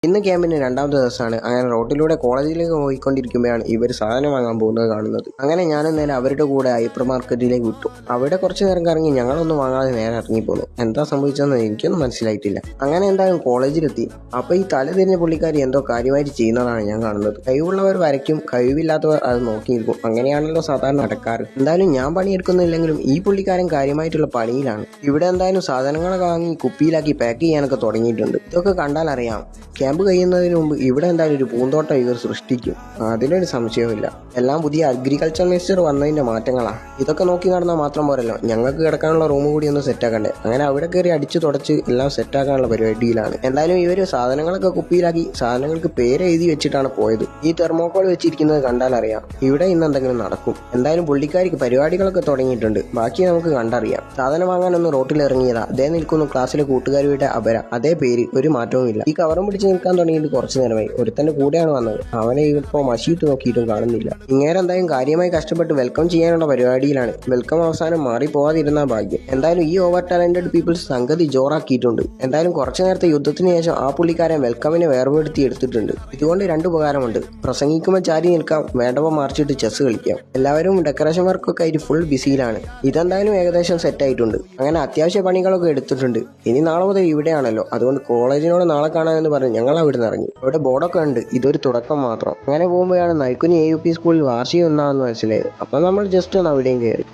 ഇന്ന് ക്യാമ്പിന് രണ്ടാമത്തെ ദിവസമാണ്. അങ്ങനെ റോട്ടിലൂടെ കോളേജിലേക്ക് പോയിക്കൊണ്ടിരിക്കുമ്പോഴാണ് ഇവർ സാധനം വാങ്ങാൻ പോകുന്നത് കാണുന്നത്. അങ്ങനെ ഞാനും നേരെ അവരുടെ കൂടെ ഹൈപ്പർ മാർക്കറ്റിലേക്ക് വിട്ടു. അവിടെ കുറച്ച് നേരം കറങ്ങി ഞങ്ങളൊന്നും വാങ്ങാതെ നേരെ ഇറങ്ങിപ്പോന്നു. എന്താ സംഭവിച്ചതെന്ന് എനിക്കൊന്നും മനസ്സിലായിട്ടില്ല. അങ്ങനെ എന്തായാലും കോളേജിലെത്തി. അപ്പോൾ ഈ തലതിരിഞ്ഞ പുള്ളിക്കാരി എന്തോ കാര്യമായിട്ട് ചെയ്യുന്നതാണ് ഞാൻ കാണുന്നത്. കഴിവുള്ളവർ വരയ്ക്കും, കഴിവില്ലാത്തവർ അത് നോക്കിയിരിക്കും. അങ്ങനെയാണല്ലോ സാധാരണ നടക്കാറ്. എന്തായാലും ഞാൻ പണിയെടുക്കുന്നില്ലെങ്കിലും ഈ പുള്ളിക്കാരൻ കാര്യമായിട്ടുള്ള പണിയിലാണ്. ഇവിടെ എന്തായാലും സാധനങ്ങളൊക്കെ വാങ്ങി കുപ്പിയിലാക്കി പാക്ക് ചെയ്യാനൊക്കെ തുടങ്ങിയിട്ടുണ്ട്. ഇതൊക്കെ കണ്ടാൽ അറിയാം ക്യാമ്പ് കഴിയുന്നതിന് മുമ്പ് ഇവിടെ എന്തായാലും ഒരു പൂന്തോട്ടം ഇവർ സൃഷ്ടിക്കും. അതിലൊരു സംശയവുമില്ല. എല്ലാം പുതിയ അഗ്രികൾച്ചർ മിനിസ്റ്റർ വന്നതിന്റെ മാറ്റങ്ങളാണ്. ഇതൊക്കെ നോക്കി നടന്നാൽ മാത്രം പോരല്ലോ, ഞങ്ങൾക്ക് കിടക്കാനുള്ള റൂം കൂടി ഒന്ന് സെറ്റാക്കണ്ടേ. അങ്ങനെ അവിടെ കയറി അടിച്ചു തുടച്ച് എല്ലാം സെറ്റാക്കാനുള്ള പരിപാടിയിലാണ്. എന്തായാലും ഇവർ സാധനങ്ങളൊക്കെ കുപ്പിയിലാക്കി സാധനങ്ങൾക്ക് പേര് എഴുതി വെച്ചിട്ടാണ് പോയത്. ഈ തെർമോക്കോൾ വെച്ചിരിക്കുന്നത് കണ്ടാൽ അറിയാം ഇവിടെ ഇന്ന് എന്തെങ്കിലും നടക്കും. എന്തായാലും പുള്ളിക്കാരിക്ക് പരിപാടികളൊക്കെ തുടങ്ങിയിട്ടുണ്ട്. ബാക്കി നമുക്ക് കണ്ടറിയാം. സാധനം വാങ്ങാനൊന്ന് റോട്ടിൽ ഇറങ്ങിയതാ. അതേ നിൽക്കുന്നു ക്ലാസ്സിലെ കൂട്ടുകാരുടെ അപര. അതേ പേര്, ഒരു മാറ്റവുമില്ല. ഈ കവറും പിടിച്ച് നിൽക്കാൻ തുടങ്ങിയിട്ട് കുറച്ചു നേരമായി. ഒരുത്തന്റെ കൂടെയാണ് വന്നത്. അവനെ ഇപ്പോൾ മഷിയിട്ട് നോക്കിയിട്ടും കാണുന്നില്ല. ഇങ്ങനെ എന്തായാലും കാര്യമായി കഷ്ടപ്പെട്ട് വെൽക്കം ചെയ്യാനുള്ള പരിപാടിയിലാണ്. വെൽക്കം അവസാനം മാറിപ്പോവാതിരുന്ന ഭാഗ്യം. എന്തായാലും ഈ ഓവർ ടാലന്റഡ് പീപ്പിൾസ് സംഗതി ജോറാക്കിയിട്ടുണ്ട്. എന്തായാലും കുറച്ചു നേരത്തെ യുദ്ധത്തിന് ശേഷം ആ പുള്ളിക്കാരൻ വെൽക്കമിനെ വേർപെടുത്തി എടുത്തിട്ടുണ്ട്. ഇതുകൊണ്ട് രണ്ട് ഉപകാരമുണ്ട്. പ്രസംഗിക്കുമ്പോൾ ചാരി നിൽക്കാം, വേണ്ടപ്പോൾ മറിച്ചിട്ട് ചെസ് കളിക്കാം. എല്ലാവരും ഡെക്കറേഷൻ വർക്കൊക്കെ ആയിട്ട് ഫുൾ ബിസിയിലാണ്. ഇതെന്തായാലും ഏകദേശം സെറ്റ് ആയിട്ടുണ്ട്. അങ്ങനെ അത്യാവശ്യ പണികളൊക്കെ എടുത്തിട്ടുണ്ട്. ഇനി നാളെ മുതൽ ഇവിടെയാണല്ലോ, അതുകൊണ്ട് കോളേജിനോട് നാളെ കാണാമെന്ന് പറഞ്ഞ് ഞങ്ങൾ അവിടെ നിന്ന് ഇറങ്ങി. അവിടെ ബോർഡൊക്കെ ഉണ്ട്, ഇതൊരു തുടക്കം മാത്രം. അങ്ങനെ പോകുമ്പോഴാണ് നൈക്കുനി AUP സ്കൂളിൽ വാർഷികം ഒന്നാണെന്ന് മനസ്സിലായത്. അപ്പം നമ്മൾ ജസ്റ്റ് ഒന്ന് അവിടെയും കയറി.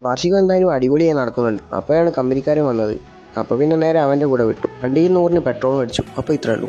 വാർഷികം എന്തായാലും അടിപൊളിയായി നടക്കുന്നുണ്ട്. അപ്പോഴാണ് കമ്പനിക്കാരൻ വന്നത്. അപ്പോൾ പിന്നെ നേരെ അവൻ്റെ കൂടെ വിട്ടു. വണ്ടിയിൽ 100ന് പെട്രോൾ മേടിച്ചു. അപ്പോൾ ഇത്രേ ഉള്ളൂ.